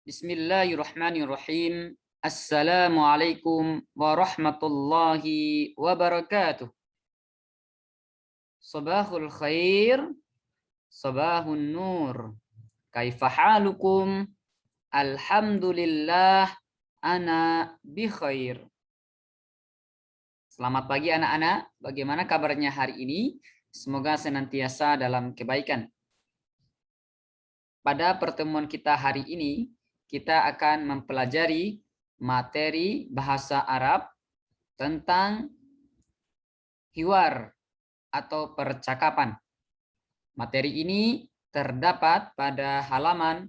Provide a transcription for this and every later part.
Bismillahirrahmanirrahim. Assalamualaikum warahmatullahi wabarakatuh. Sabahul khair, sabahun nur. Kaifa halukum? Alhamdulillah, ana bi khair. Selamat pagi anak-anak. Bagaimana kabarnya hari ini? Semoga senantiasa dalam kebaikan. Pada pertemuan kita hari ini, kita akan mempelajari materi bahasa Arab tentang hiwar atau percakapan. Materi ini terdapat pada halaman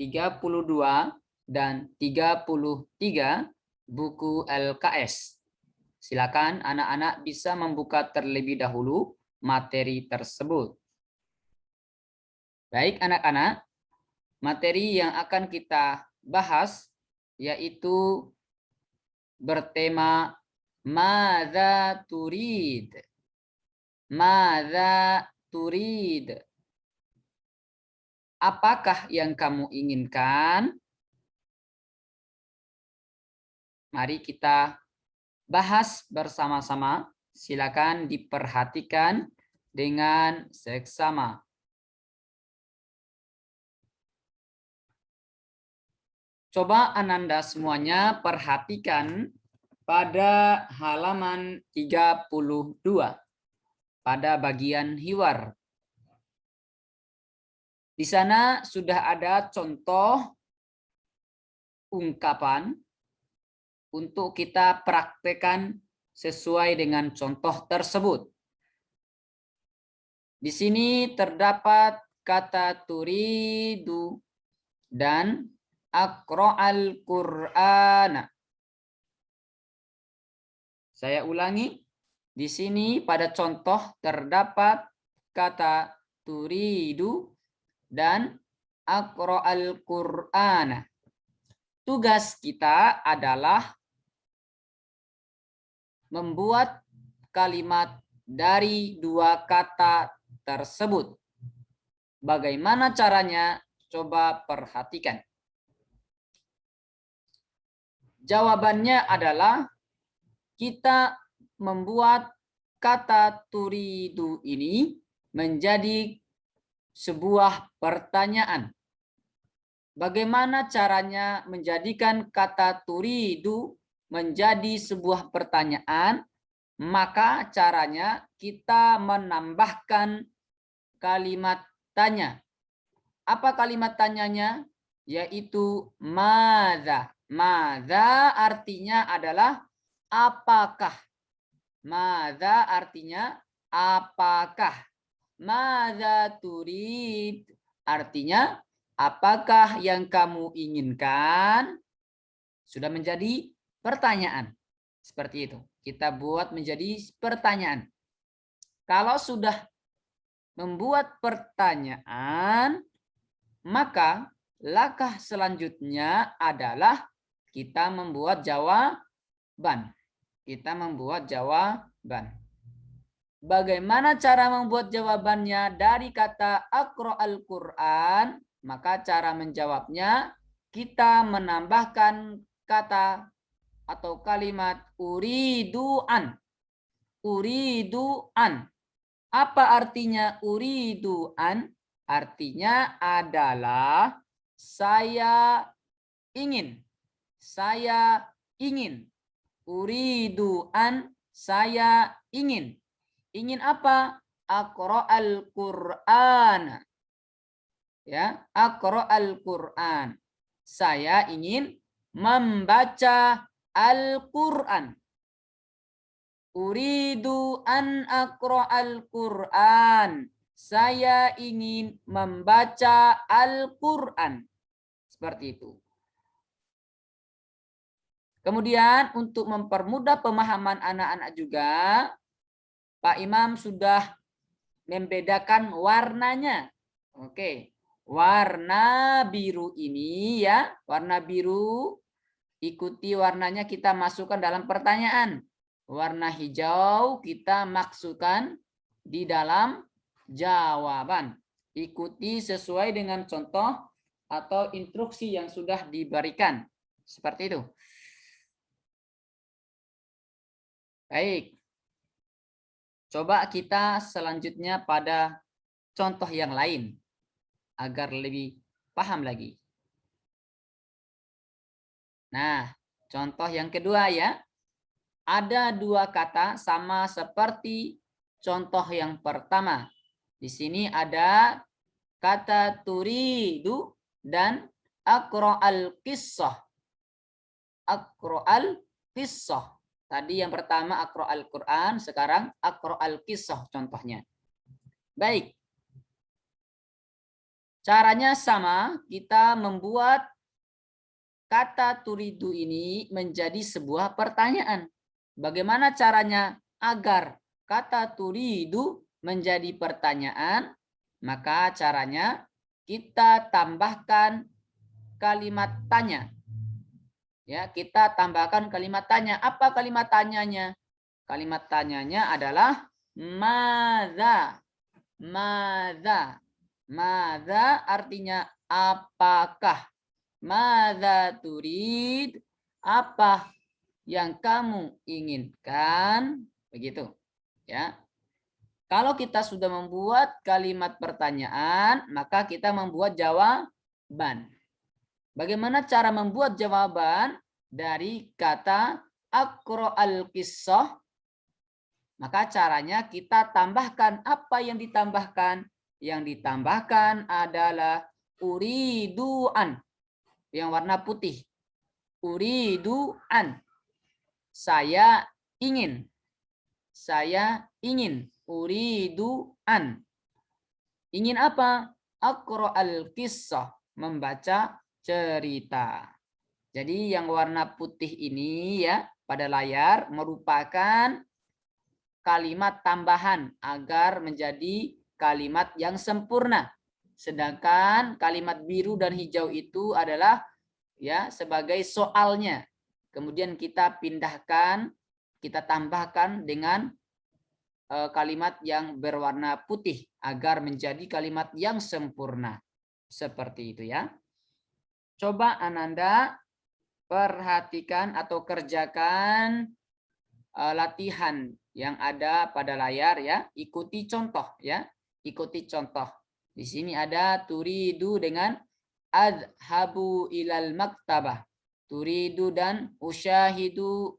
32 dan 33 buku LKS. Silakan anak-anak bisa membuka terlebih dahulu materi tersebut. Baik anak-anak, materi yang akan kita bahas yaitu bertema Madza turid. Madza turid. Apakah yang kamu inginkan? Mari kita bahas bersama-sama. Silakan diperhatikan dengan seksama. Coba Ananda semuanya perhatikan pada halaman 32 pada bagian hiwar. Di sana sudah ada contoh ungkapan untuk kita praktekkan sesuai dengan contoh tersebut. Di sini terdapat kata turidu dan aqra'al Qur'ana. Saya ulangi. Di sini pada contoh terdapat kata turidu dan aqra'al Qur'ana. Tugas kita adalah membuat kalimat dari dua kata tersebut. Bagaimana caranya? Coba perhatikan. Jawabannya adalah kita membuat kata turidu ini menjadi sebuah pertanyaan. Bagaimana caranya menjadikan kata turidu menjadi sebuah pertanyaan? Maka caranya kita menambahkan kalimat tanya. Apa kalimat tanyanya? Yaitu madza. Madza artinya adalah apakah. Madza artinya apakah. Madza turid artinya apakah yang kamu inginkan? Sudah menjadi pertanyaan. Seperti itu. Kita buat menjadi pertanyaan. Kalau sudah membuat pertanyaan, maka langkah selanjutnya adalah kita membuat jawaban. Kita membuat jawaban. Bagaimana cara membuat jawabannya dari kata aqra'al Qur'an? Maka cara menjawabnya kita menambahkan kata atau kalimat uridu an. Uridu an. Apa artinya uridu an? Artinya adalah saya ingin. Saya ingin. Uridu an, saya ingin. Ingin apa? Aqra'al Qur'an. Ya, aqra'al Qur'an. Saya ingin membaca Al-Qur'an. Uridu an aqra'al Qur'an. Saya ingin membaca Al-Qur'an. Seperti itu. Kemudian untuk mempermudah pemahaman anak-anak juga, Pak Imam sudah membedakan warnanya. Oke. Warna biru ini ya, warna biru ikuti warnanya kita masukkan dalam pertanyaan. Warna hijau kita masukkan di dalam jawaban. Ikuti sesuai dengan contoh atau instruksi yang sudah diberikan. Seperti itu. Baik. Coba kita selanjutnya pada contoh yang lain agar lebih paham lagi. Nah, contoh yang kedua ya. Ada dua kata sama seperti contoh yang pertama. Di sini ada kata turidu dan aqra'al qissah. Aqra'al qissah. Tadi yang pertama aqra'al Quran, sekarang aqra'al qissah contohnya. Baik. Caranya sama, kita membuat kata turidu ini menjadi sebuah pertanyaan. Bagaimana caranya agar kata turidu menjadi pertanyaan? Maka caranya kita tambahkan kalimat tanya. Ya, kita tambahkan kalimat tanya. Apa kalimat tanyanya? Kalimat tanyanya adalah madza. Madza. Madza artinya apakah? Madza turid? Apa yang kamu inginkan? Begitu. Ya. Kalau kita sudah membuat kalimat pertanyaan, maka kita membuat jawaban. Bagaimana cara membuat jawaban dari kata aqra'al qissah? Maka caranya kita tambahkan apa yang ditambahkan? Yang ditambahkan adalah uriduan yang warna putih. Uriduan. Saya ingin. Saya ingin. Uriduan. Ingin apa? Aqra'al qissah. Membaca cerita. Jadi yang warna putih ini ya pada layar merupakan kalimat tambahan agar menjadi kalimat yang sempurna. Sedangkan kalimat biru dan hijau itu adalah ya sebagai soalnya. Kemudian kita pindahkan, kita tambahkan dengan kalimat yang berwarna putih agar menjadi kalimat yang sempurna. Seperti itu ya. Coba Ananda perhatikan atau kerjakan latihan yang ada pada layar ya. Ikuti contoh ya. Ikuti contoh. Di sini ada turidu dengan adhabu ilal maktabah. Turidu dan usyahidu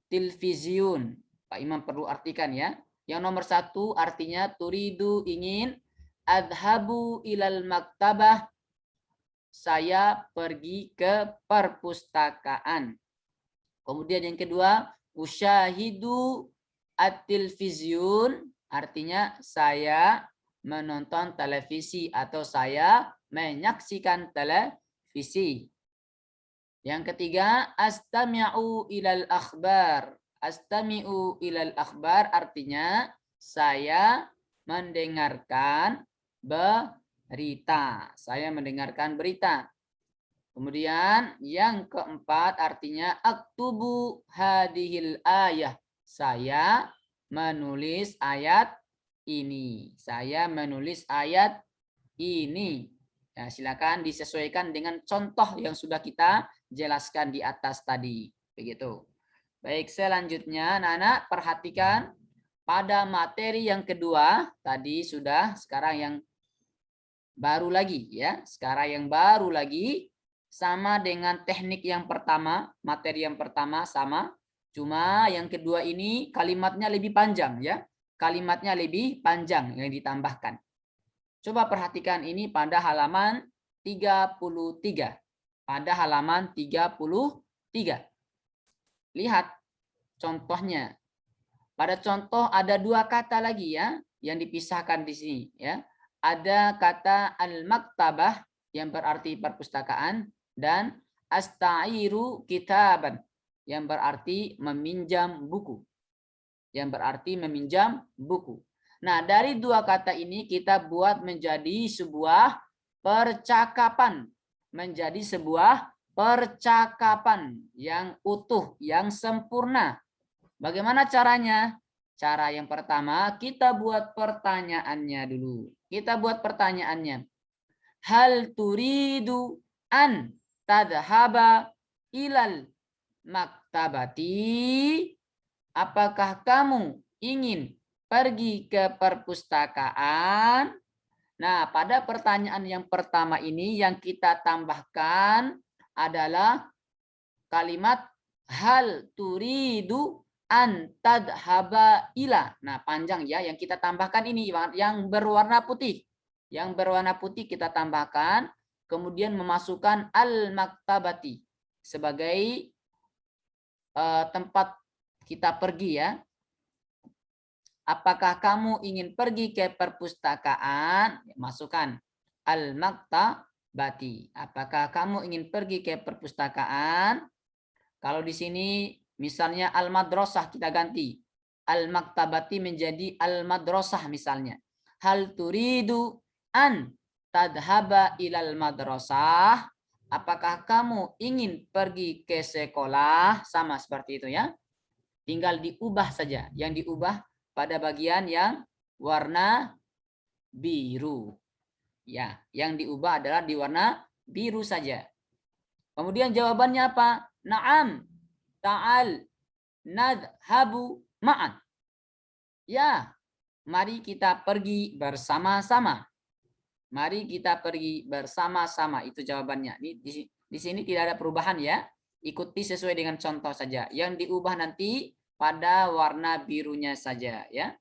tilvizyun. Pak Imam perlu artikan ya. Yang nomor 1 artinya turidu ingin, adhabu ilal maktabah saya pergi ke perpustakaan. Kemudian yang kedua, usyahidu at-tilvizyun artinya saya menonton televisi atau saya menyaksikan televisi. Yang ketiga, astami'u ilal akhbar. Astami'u ilal akhbar artinya saya mendengarkan berita. Saya mendengarkan berita. Kemudian yang keempat artinya aktubu hadhil ayah. Saya menulis ayat ini. Saya menulis ayat ini. Ya, silakan disesuaikan dengan contoh yang sudah kita jelaskan di atas tadi. Begitu. Baik, selanjutnya anak-anak perhatikan pada materi yang kedua tadi sudah, sekarang yang baru lagi ya. Sekarang yang baru lagi sama dengan teknik yang pertama, materi yang pertama sama, cuma yang kedua ini kalimatnya lebih panjang ya. Kalimatnya lebih panjang yang ditambahkan. Coba perhatikan ini pada halaman 33. Pada halaman 33. Lihat contohnya. Pada contoh ada dua kata lagi ya yang dipisahkan di sini ya. Ada kata al-maktabah yang berarti perpustakaan dan asta'iru kitaban yang berarti meminjam buku. Yang berarti meminjam buku. Nah, dari dua kata ini kita buat menjadi sebuah percakapan. Menjadi sebuah percakapan yang utuh, yang sempurna. Bagaimana caranya? Cara yang pertama, kita buat pertanyaannya dulu. Kita buat pertanyaannya. hal turidu an tadhaba ilal maktabati? Apakah kamu ingin pergi ke perpustakaan? Nah, pada pertanyaan yang pertama ini yang kita tambahkan adalah kalimat hal turidu an tadhaba ila. Nah, panjang ya, yang kita tambahkan ini yang berwarna putih. Yang berwarna putih kita tambahkan, kemudian memasukkan al-maktabati sebagai tempat kita pergi ya. Apakah kamu ingin pergi ke perpustakaan? Masukkan al-maktabati. Apakah kamu ingin pergi ke perpustakaan? Kalau di sini misalnya al-madrasah kita ganti. Al-maktabati menjadi al-madrasah misalnya. Hal turidu an tadhaba ilal madrasah? Apakah kamu ingin pergi ke sekolah? Sama seperti itu ya. Tinggal diubah saja. Yang diubah pada bagian yang warna biru. Ya, yang diubah adalah di warna biru saja. Kemudian jawabannya apa? Naam, ta'al, nadhabu ma'an. Ya, mari kita pergi bersama-sama. Mari kita pergi bersama-sama. Itu jawabannya. Di sini tidak ada perubahan ya. Ikuti sesuai dengan contoh saja. Yang diubah nanti pada warna birunya saja ya.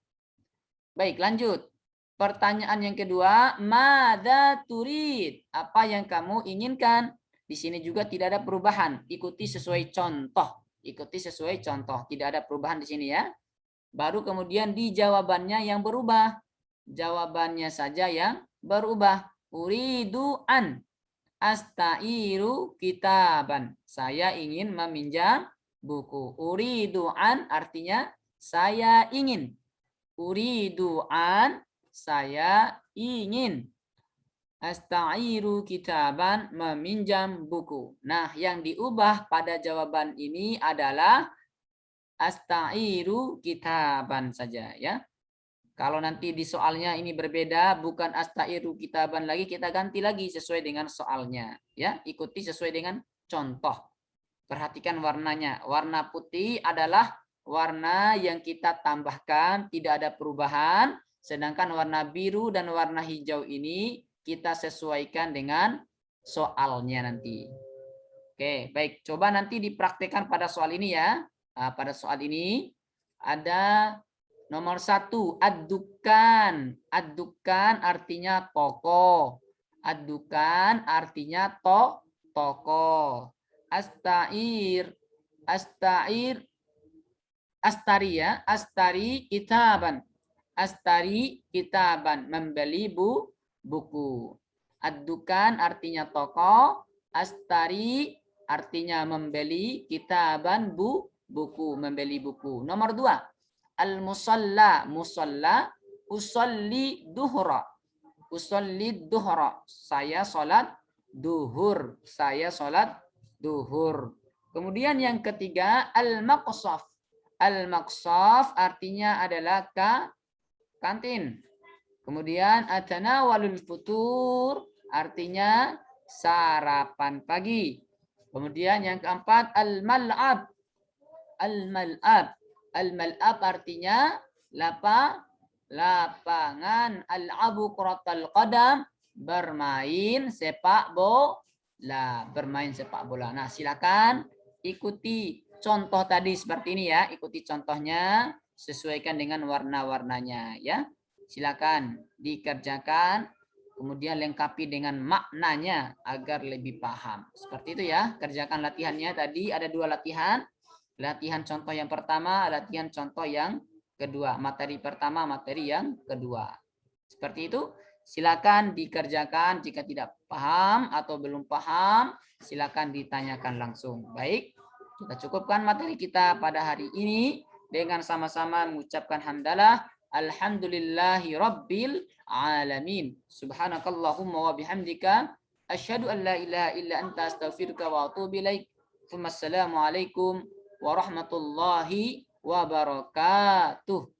Baik, lanjut. Pertanyaan yang kedua, mada turid? Apa yang kamu inginkan? Di sini juga tidak ada perubahan. Ikuti sesuai contoh. Ikuti sesuai contoh. Tidak ada perubahan di sini ya. Baru kemudian di jawabannya yang berubah. Jawabannya saja yang berubah. Uridu an astairu kitaban. Saya ingin meminjam buku. Uridu an artinya saya ingin. Uridu an saya ingin. Astairu kitaban meminjam buku. Nah, yang diubah pada jawaban ini adalah astairu kitaban saja ya. Kalau nanti di soalnya ini berbeda, bukan astairu kitaban lagi, kita ganti lagi sesuai dengan soalnya ya. Ikuti sesuai dengan contoh. Perhatikan warnanya. Warna putih adalah warna yang kita tambahkan, tidak ada perubahan. Sedangkan warna biru dan warna hijau ini kita sesuaikan dengan soalnya nanti. Oke, baik. Coba nanti dipraktikkan pada soal ini ya. Nah, pada soal ini ada nomor 1, ad-dukan. Ad-dukan artinya toko. Ad-dukan artinya toko. Astair, astair, astari ya, astari kitaban. Astari kitaban, membeli buku. Ad-dukan artinya toko, astari artinya membeli, kitaban buku, membeli buku. Nomor 2, al-musalla, musalla, usolli duhra. Usolli duhra, saya sholat duhur. Saya sholat duhur. Kemudian yang ketiga, al-maqsaf. Al-maqsaf artinya adalah kantin. Kemudian atanawalul futur artinya sarapan pagi. Kemudian yang keempat, al-mal'ab. Al-mal'ab. Al-mal'ab artinya lapangan. Al-abu kuratal qadam, bermain sepak bola. Bermain sepak bola. Nah, silakan ikuti contoh tadi seperti ini ya. Ikuti contohnya, sesuaikan dengan warna-warnanya ya. Silakan dikerjakan, kemudian lengkapi dengan maknanya agar lebih paham. Seperti itu ya, kerjakan latihannya tadi. Ada 2 latihan. Latihan contoh yang pertama, latihan contoh yang kedua. Materi pertama, materi yang kedua. Seperti itu. Silakan dikerjakan. Jika tidak paham atau belum paham, silakan ditanyakan langsung. Baik, kita cukupkan materi kita pada hari ini dengan sama-sama mengucapkan hamdalah. Alhamdulillahi rabbil alamin. Subhanakallahumma wa bihamdika asyhadu an la ilaha illa anta astaghfiruka wa atubu ilaik. Wassalamualaikum warahmatullahi wabarakatuh.